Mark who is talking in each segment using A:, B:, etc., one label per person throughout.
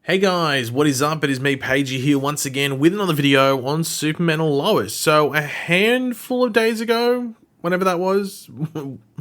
A: Hey guys, what is up? It is me, Pagey, here once again with another video on Superman and Lois. So a handful of days ago, whenever that was,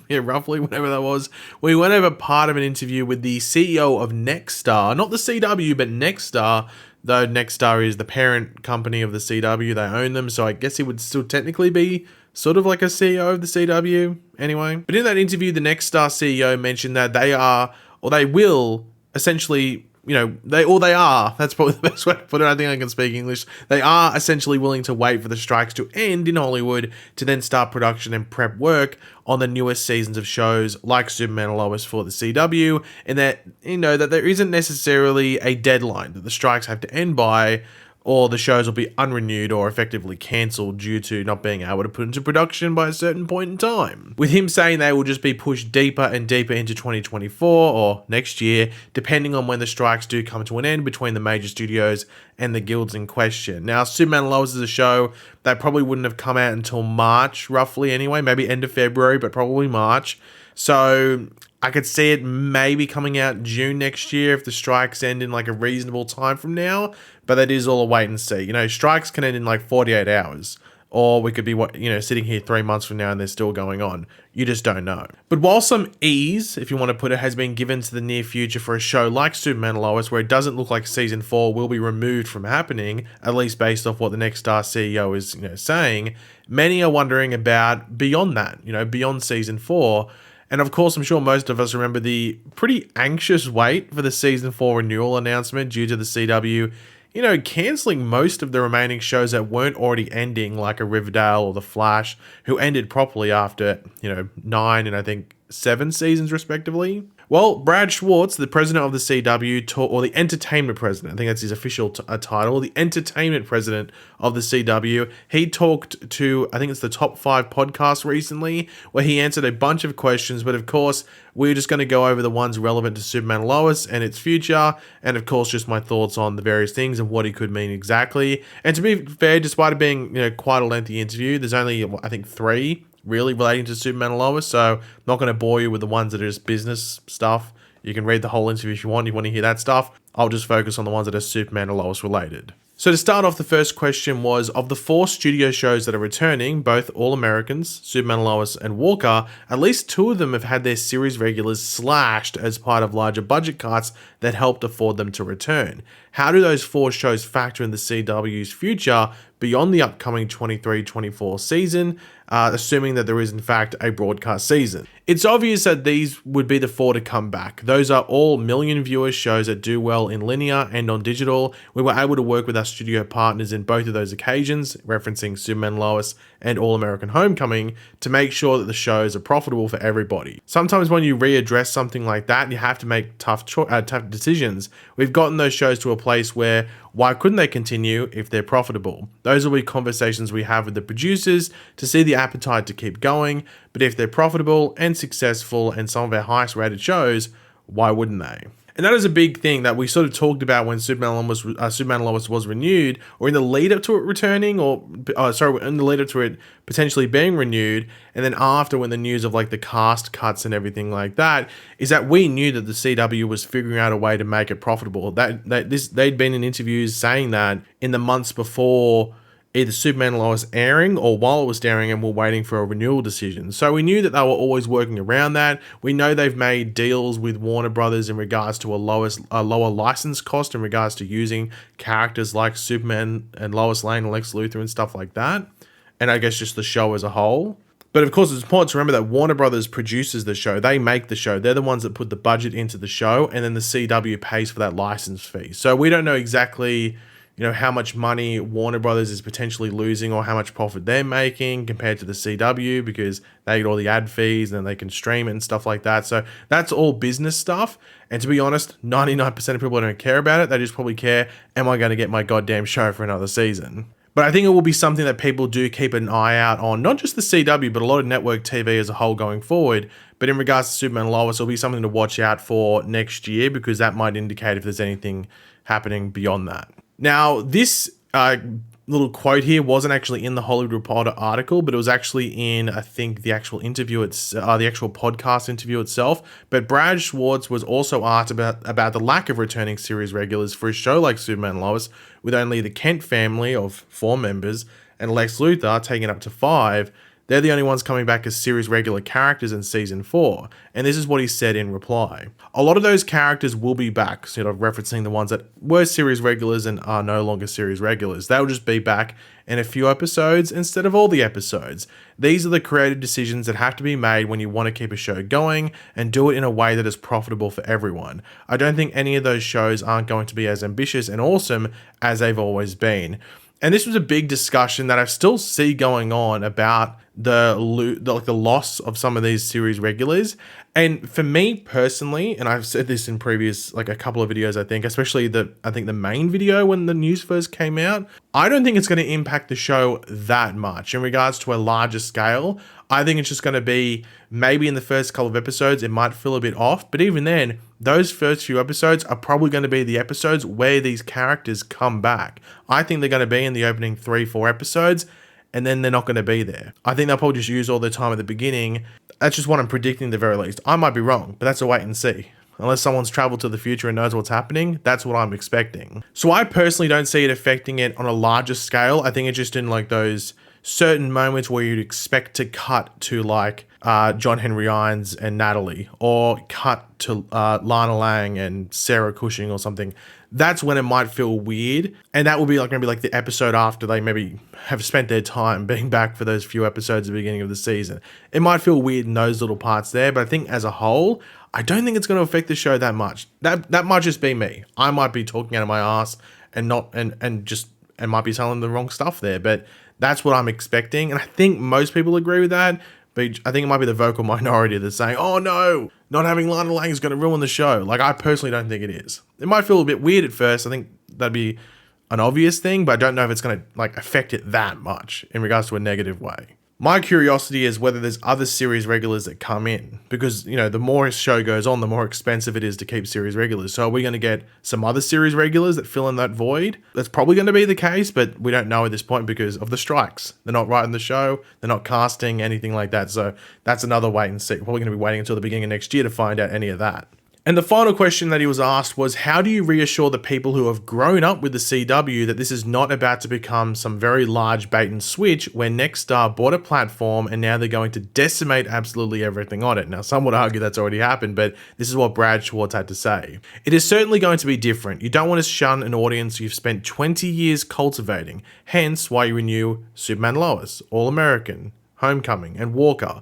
A: yeah, roughly whenever that was, we went over part of an interview with the CEO of Nexstar, not the CW, but Nexstar, though Nexstar is the parent company of the CW, they own them, so I guess he would still technically be sort of like a CEO of the CW anyway. But in that interview, the Nexstar CEO mentioned that they are, or they will, essentially, they are, that's probably the best way to put it. I think I can speak English. They are essentially willing to wait for the strikes to end in Hollywood to then start production and prep work on the newest seasons of shows like Superman and Lois for the CW, and that, that there isn't necessarily a deadline that the strikes have to end by, or the shows will be unrenewed or effectively cancelled due to not being able to put into production by a certain point in time. With him saying they will just be pushed deeper and deeper into 2024 or next year, depending on when the strikes do come to an end between the major studios and the guilds in question. Now, Superman and Lois is a show that probably wouldn't have come out until March, roughly anyway, maybe end of February, but probably March. So I could see it maybe coming out June next year if the strikes end in like a reasonable time from now, but that is all a wait and see. Strikes can end in like 48 hours, or we could be, sitting here 3 months from now and they're still going on. You just don't know. But while some ease, if you want to put it, has been given to the near future for a show like Superman and Lois, where it doesn't look like season 4 will be removed from happening, at least based off what the Nexstar CEO is, saying, many are wondering about beyond that, beyond season 4. And of course, I'm sure most of us remember the pretty anxious wait for the season 4 renewal announcement due to the CW, cancelling most of the remaining shows that weren't already ending, like a Riverdale or The Flash, who ended properly after, 9 and I think 7 seasons respectively. Well, Brad Schwartz, the president of the CW, or the entertainment president, I think that's his official title, the entertainment president of the CW, he talked to, I think it's the Top 5 podcast recently, where he answered a bunch of questions, but of course, we're just going to go over the ones relevant to Superman and Lois and its future, and of course, just my thoughts on the various things and what he could mean exactly. And to be fair, despite it being, quite a lengthy interview, there's only, I think, 3 really relating to Superman and Lois, so I'm not going to bore you with the ones that are just business stuff. You can read the whole interview if you want to hear that stuff. I'll just focus on the ones that are Superman and Lois related. So to start off, the first question was, of the 4 studio shows that are returning, both All Americans, Superman and Lois, and Walker, at least 2 of them have had their series regulars slashed as part of larger budget cuts that helped afford them to return. How do those 4 shows factor in the CW's future beyond the upcoming 23-24 season, assuming that there is in fact a broadcast season? It's obvious that these would be the 4 to come back. Those are all million viewer shows that do well in linear and on digital. We were able to work with our studio partners in both of those occasions, referencing Superman, Lois, and All American Homecoming, to make sure that the shows are profitable for everybody. Sometimes when you readdress something like that, you have to make tough decisions. We've gotten those shows to a place where, why couldn't they continue if they're profitable? Those will be conversations we have with the producers to see the appetite to keep going, but if they're profitable and successful and some of our highest rated shows, why wouldn't they? And that is a big thing that we sort of talked about when Superman and Lois was renewed, or in the lead up to it returning, in the lead up to it potentially being renewed, and then after, when the news of like the cast cuts and everything like that, is that we knew that the CW was figuring out a way to make it profitable. They'd been in interviews saying that in the months before either Superman and Lois airing or while it was airing, and we're waiting for a renewal decision. So we knew that they were always working around that. We know they've made deals with Warner Brothers in regards to a lower license cost in regards to using characters like Superman and Lois Lane and Lex Luthor and stuff like that. And I guess just the show as a whole. But of course, it's important to remember that Warner Brothers produces the show. They make the show. They're the ones that put the budget into the show, and then the CW pays for that license fee. So we don't know exactly how much money Warner Brothers is potentially losing or how much profit they're making compared to the CW, because they get all the ad fees and then they can stream it and stuff like that. So that's all business stuff. And to be honest, 99% of people don't care about it. They just probably care, am I going to get my goddamn show for another season? But I think it will be something that people do keep an eye out on, not just the CW, but a lot of network TV as a whole going forward. But in regards to Superman and Lois, it'll be something to watch out for next year, because that might indicate if there's anything happening beyond that. Now, this little quote here wasn't actually in the Hollywood Reporter article, but it was actually in, I think, the actual interview, the actual podcast interview itself. But Brad Schwartz was also asked about the lack of returning series regulars for a show like Superman and Lois, with only the Kent family of 4 members and Lex Luthor taking up to 5. They're the only ones coming back as series regular characters in season 4, and this is what he said in reply. A lot of those characters will be back, sort of referencing the ones that were series regulars and are no longer series regulars. They'll just be back in a few episodes instead of all the episodes. These are the creative decisions that have to be made when you want to keep a show going and do it in a way that is profitable for everyone. I don't think any of those shows aren't going to be as ambitious and awesome as they've always been. And this was a big discussion that I still see going on about the loss of some of these series regulars. And for me personally, and I've said this in previous, like a couple of videos, I think, especially the main video when the news first came out, I don't think it's going to impact the show that much in regards to a larger scale. I think it's just going to be maybe in the first couple of episodes, it might feel a bit off, but even then, those first few episodes are probably going to be the episodes where these characters come back. I think they're going to be in the opening 3-4 episodes, and then they're not going to be there. I think they'll probably just use all their time at the beginning. That's just what I'm predicting at the very least. I might be wrong, but that's a wait and see. Unless someone's traveled to the future and knows what's happening, that's what I'm expecting. So I personally don't see it affecting it on a larger scale. I think it's just in like those certain moments where you'd expect to cut to like John Henry Irons and Natalie, or cut to Lana Lang and Sarah Cushing or something. That's when it might feel weird, and that will be like maybe like the episode after they maybe have spent their time being back for those few episodes at the beginning of the season. It might feel weird in those little parts there, but I think as a whole, I don't think it's going to affect the show that much. That might just be me. I might be talking out of my ass and might be telling the wrong stuff there, but that's what I'm expecting, and I think most people agree with that. But I think it might be the vocal minority that's saying, oh no, not having Lana Lang is going to ruin the show. Like, I personally don't think it is. It might feel a bit weird at first. I think that'd be an obvious thing, but I don't know if it's going to like affect it that much in regards to a negative way. My curiosity is whether there's other series regulars that come in, because, you know, the more a show goes on, the more expensive it is to keep series regulars. So are we going to get some other series regulars that fill in that void? That's probably going to be the case, but we don't know at this point because of the strikes. They're not writing the show. They're not casting anything like that. So that's another wait and see. We're probably going to be waiting until the beginning of next year to find out any of that. And the final question that he was asked was, how do you reassure the people who have grown up with the CW that this is not about to become some very large bait and switch where Nexstar bought a platform and now they're going to decimate absolutely everything on it? Now, some would argue that's already happened, but this is what Brad Schwartz had to say. It is certainly going to be different. You don't want to shun an audience you've spent 20 years cultivating, hence why you renew Superman Lois, All American, Homecoming, and Walker.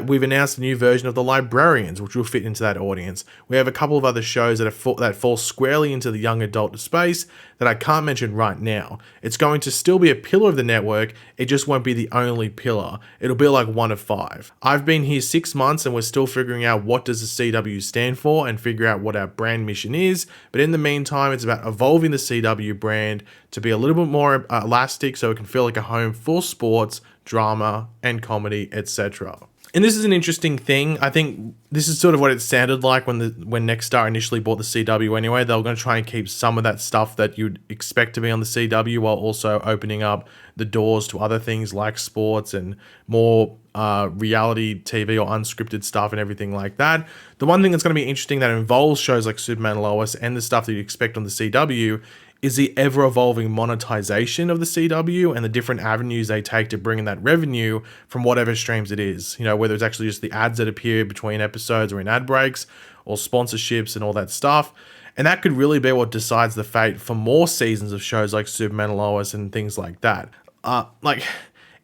A: We've announced a new version of The Librarians, which will fit into that audience. We have a couple of other shows that fall squarely into the young adult space that I can't mention right now. It's going to still be a pillar of the network, it just won't be the only pillar. It'll be like one of 5. I've been here 6 months and we're still figuring out what does the CW stand for and figure out what our brand mission is, but in the meantime, it's about evolving the CW brand to be a little bit more elastic so it can feel like a home for sports, drama, and comedy, etc. And this is an interesting thing. I think this is sort of what it sounded like when Nexstar initially bought the CW anyway. They were going to try and keep some of that stuff that you'd expect to be on the CW while also opening up the doors to other things like sports and more reality TV or unscripted stuff and everything like that. The one thing that's going to be interesting that involves shows like Superman and Lois and the stuff that you expect on the CW is the ever-evolving monetization of the CW and the different avenues they take to bring in that revenue from whatever streams it is. You know, whether it's actually just the ads that appear between episodes or in ad breaks, or sponsorships and all that stuff. And that could really be what decides the fate for more seasons of shows like Superman and Lois and things like that.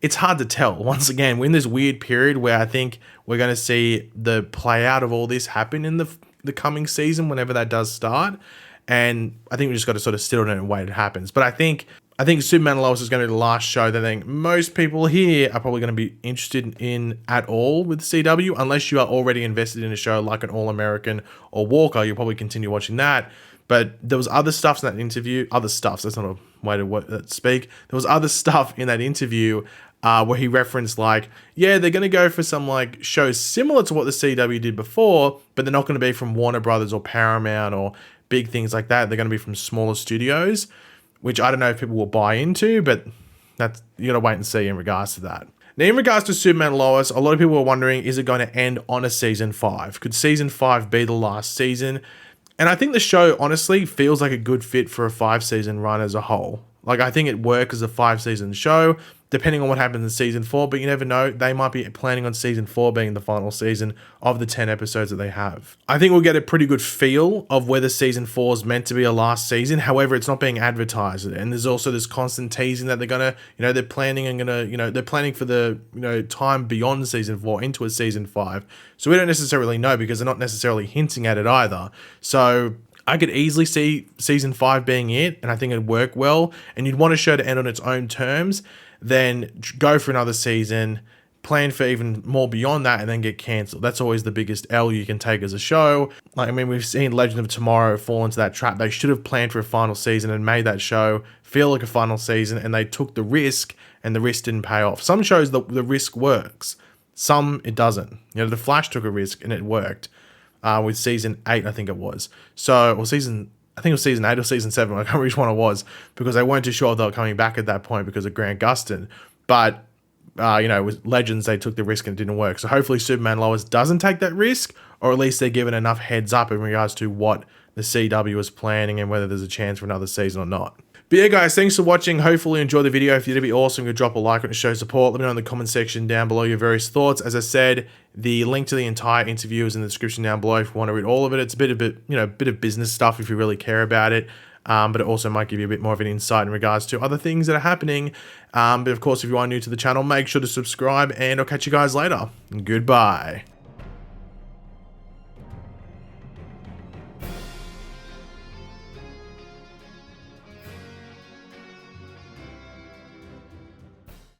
A: It's hard to tell. Once again, we're in this weird period where I think we're going to see the play out of all this happen in the coming season, whenever that does start. And I think we just got to sort of sit on it and wait it happens. But I think Superman and Lois is going to be the last show that I think most people here are probably going to be interested in at all with CW, unless you are already invested in a show like an All American or Walker. You'll probably continue watching that. But there was other stuff in that interview. That's not a way to speak. There was other stuff in that interview where he referenced like, yeah, they're going to go for some like shows similar to what the CW did before, but they're not going to be from Warner Brothers or Paramount or big things like that. They're going to be from smaller studios. which I don't know if people will buy into, but that's, you gotta wait and see in regards to that. Now, in regards to Superman and Lois, a lot of people are wondering, is it going to end on a season 5? Could season 5 be the last season? And I think the show honestly feels like a good fit for a 5-season run as a whole. Like, I think it works as a 5-season show, depending on what happens in season 4, but you never know. They might be planning on season 4 being the final season of the 10 episodes that they have. I think we'll get a pretty good feel of whether season 4 is meant to be a last season. However, it's not being advertised. And there's also this constant teasing that they're gonna, they're planning and gonna, they're planning for the, time beyond season 4 into a season 5. So we don't necessarily know because they're not necessarily hinting at it either. So I could easily see season 5 being it, and I think it'd work well. And you'd want a show to end on its own terms, then go for another season, plan for even more beyond that, and then get cancelled. That's always the biggest L you can take as a show. Like, I mean, we've seen Legend of Tomorrow fall into that trap. They should have planned for a final season and made that show feel like a final season, and they took the risk, and the risk didn't pay off. Some shows, the risk works. Some, it doesn't. The Flash took a risk, and it worked. With season 8, I think it was. So, or I think it was season 8 or season 7. I can't remember which one it was because they weren't too sure if they were coming back at that point because of Grant Gustin. But, with Legends, they took the risk and it didn't work. So hopefully Superman Lois doesn't take that risk, or at least they're given enough heads up in regards to what the CW is planning and whether there's a chance for another season or not. But yeah, guys, thanks for watching. Hopefully you enjoyed the video. If you did, it'd be awesome. You could drop a like and show support. Let me know in the comment section down below your various thoughts. As I said, the link to the entire interview is in the description down below if you want to read all of it. It's a bit of business stuff if you really care about it. But it also might give you a bit more of an insight in regards to other things that are happening. But of course, if you are new to the channel, make sure to subscribe, and I'll catch you guys later. Goodbye.